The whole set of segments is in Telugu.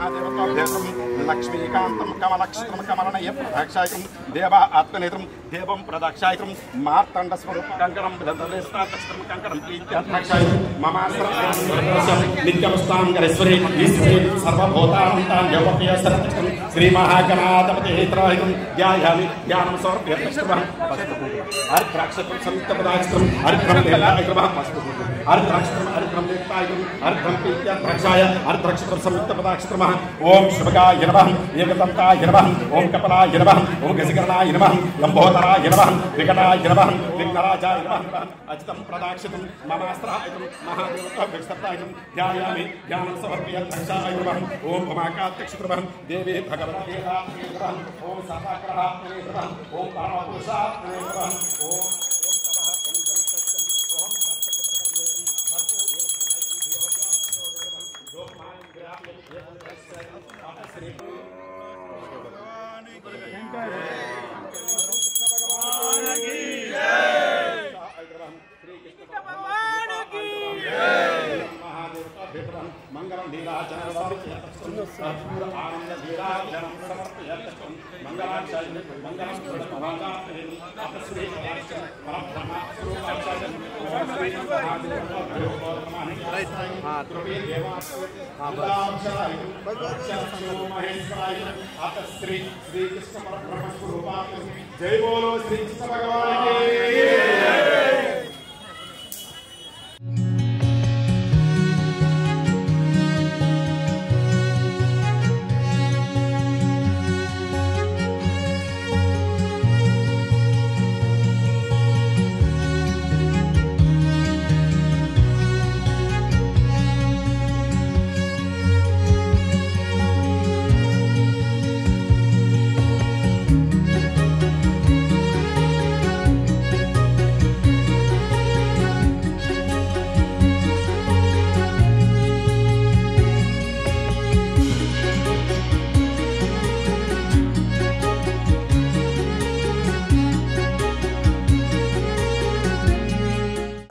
महादेवताभ्येतं लक्ष्मीकान्तं कमलक्षत्रं कमलनय प्रदाक्षायकं देव आत्मनेत्रं देवं प्रदाक्षायकं मार्तण्डस्वरूपकङ्कणं दन्तलेस्ताक्षत्रं कङ्कणं प्रीत्याक्षायकं ममास्त्रं नित्यमस्तां गरेश्वरी ईश्वरी सर्वभूतान्तां योगप्रियस्तरक्षत्रं श्रीमहागणाधिपतेः त्रायकं ध्यायामि ध्यानं समर्प्य तक्षत्रं अर्धराक्षत्रं संयुक्तपदाक्षत्रं अर्धं देवायकं अर्धराक्षत्रं अर्धं देवायकं अर्धं प्रीत्याक्षाय अर्धराक्षत्रं संयुक्तपदाक्षत्रमः ओम शुभगाय नमः एकदन्ताय नमः ओम कपलाय नमः ओम गजकर्णाय नमः लंबोदराय नमः विकटाय नमः विघ्नराजाय नमः अजितं प्रदाक्षितं ममास्त्रायकं महादेवताभ्यस्ततायकं ध्यायामि ध्यानं समर्प्य तक्षाय नमः ओम भमाकात्यक्षत्रमः देवी भगवते नमः ओम साताग्रहाय नमः ओम पारापुरुषाय नमः ओम मंगलम लीलाचरण आनंद लीलाचरण समर्पय मंगलाचार्य मंगलम अपश्री परब्रह्म स्वरूपाचार्य श्री महेश्वराय अपश्री श्री कृष्ण परब्रह्म स्वरूपाचार्य जय बोलो श्री कृष्ण भगवान की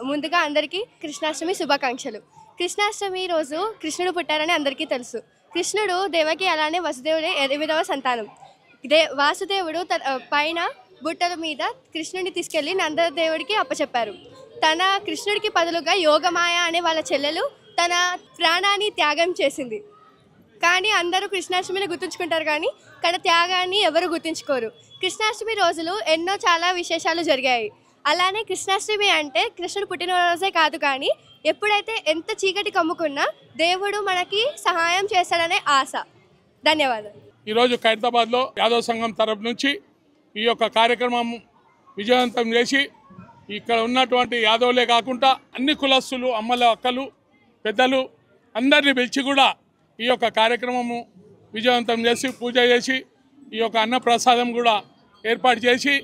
ముందుగా అందరికీ కృష్ణాష్టమి శుభాకాంక్షలు. కృష్ణాష్టమి రోజు కృష్ణుడు పుట్టారని అందరికీ తెలుసు. కృష్ణుడు దేవకి అలానే వసుదేవుడే 8వ సంతానం. వాసుదేవుడు పైన బుట్టల మీద కృష్ణుడిని తీసుకెళ్లి నందదేవుడికి అప్పచెప్పారు. తన కృష్ణుడికి బదులుగా యోగమాయ అనే వాళ్ళ చెల్లెలు తన ప్రాణాన్ని త్యాగం చేసింది. కానీ అందరూ కృష్ణాష్టమిని గుర్తుంచుకుంటారు, కానీ తన త్యాగాన్ని ఎవరు గుర్తుంచుకోరు. కృష్ణాష్టమి రోజులు చాలా విశేషాలు జరిగాయి. అలానే కృష్ణాష్టమి అంటే కృష్ణుడు పుట్టినరోజే కాదు, కానీ ఎప్పుడైతే ఎంత చీకటి కమ్ముకున్నా దేవుడు మనకి సహాయం చేస్తాడనే ఆశ. ధన్యవాదాలు. ఈరోజు ఖైరతాబాద్లో యాదవ్ సంఘం తరపు నుంచి ఈ యొక్క కార్యక్రమం విజయవంతం చేసి ఇక్కడ ఉన్నటువంటి యాదవులే కాకుండా అన్ని కులస్తులు, అమ్మలు, అక్కలు, పెద్దలు అందరినీ పిలిచి కూడా ఈ యొక్క కార్యక్రమము విజయవంతం చేసి పూజ చేసి ఈ యొక్క అన్నప్రసాదం కూడా ఏర్పాటు చేసి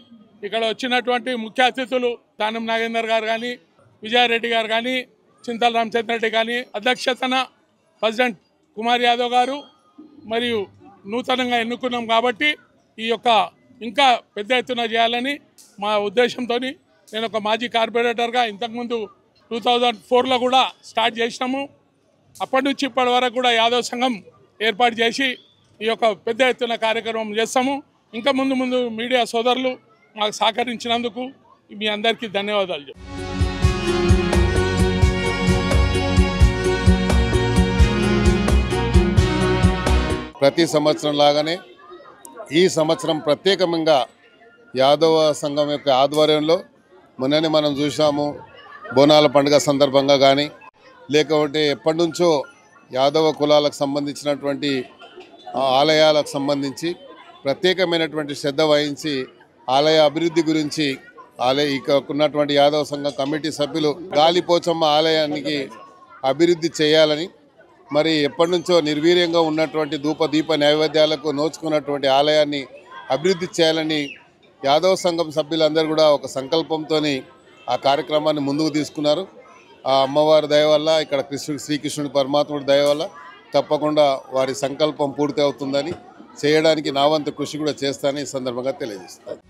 ఇక్కడ వచ్చినటువంటి ముఖ్య అతిథులు దానం నాగేందర్ గారు కానీ, విజయారెడ్డి గారు కానీ, చింతల రామచంద్రరెడ్డి కానీ, అధ్యక్షతన ప్రెసిడెంట్ కుమార్ యాదవ్ గారు మరియు నూతనంగా ఎన్నుకున్నాం కాబట్టి ఈ యొక్క ఇంకా పెద్ద ఎత్తున చేయాలని మా ఉద్దేశంతో నేను ఒక మాజీ కార్పొరేటర్గా ఇంతకుముందు 2004లో కూడా స్టార్ట్ చేసినాము. అప్పటి నుంచి ఇప్పటి వరకు కూడా యాదవ్ సంఘం ఏర్పాటు చేసి ఈ యొక్క పెద్ద ఎత్తున కార్యక్రమం చేస్తాము. ఇంకా ముందు మీడియా సోదరులు మాకు సహకరించినందుకు మీ అందరికీ ధన్యవాదాలు. ప్రతి సంవత్సరం లాగానే ఈ సంవత్సరం ప్రత్యేకంగా యాదవ సంఘం యొక్క ఆధ్వర్యంలో మొన్ననే మనం చూసాము. బోనాల పండుగ సందర్భంగా కానీ లేకపోతే ఎప్పటి నుంచో యాదవ కులాలకు సంబంధించినటువంటి ఆలయాలకు సంబంధించి ప్రత్యేకమైనటువంటి శ్రద్ధ వహించి ఆలయ అభివృద్ధి గురించి ఇక్కడ ఉన్నటువంటి యాదవ సంఘం కమిటీ సభ్యులు గాలిపోచమ్మ ఆలయానికి అభివృద్ధి చేయాలని, మరి ఎప్పటి నుంచో నిర్వీర్యంగా ఉన్నటువంటి దీప నైవేద్యాలకు నోచుకున్నటువంటి ఆలయాన్ని అభివృద్ధి చేయాలని యాదవ సంఘం సభ్యులందరూ కూడా ఒక సంకల్పంతో ఆ కార్యక్రమాన్ని ముందుకు తీసుకున్నారు. ఆ అమ్మవారి దయ వల్ల, ఇక్కడ శ్రీకృష్ణుడి పరమాత్ముడి దయ వల్ల తప్పకుండా వారి సంకల్పం పూర్తి అవుతుందని, చేయడానికి నా వంతు కృషి కూడా చేస్తానని ఈ సందర్భంగా తెలియజేస్తాను.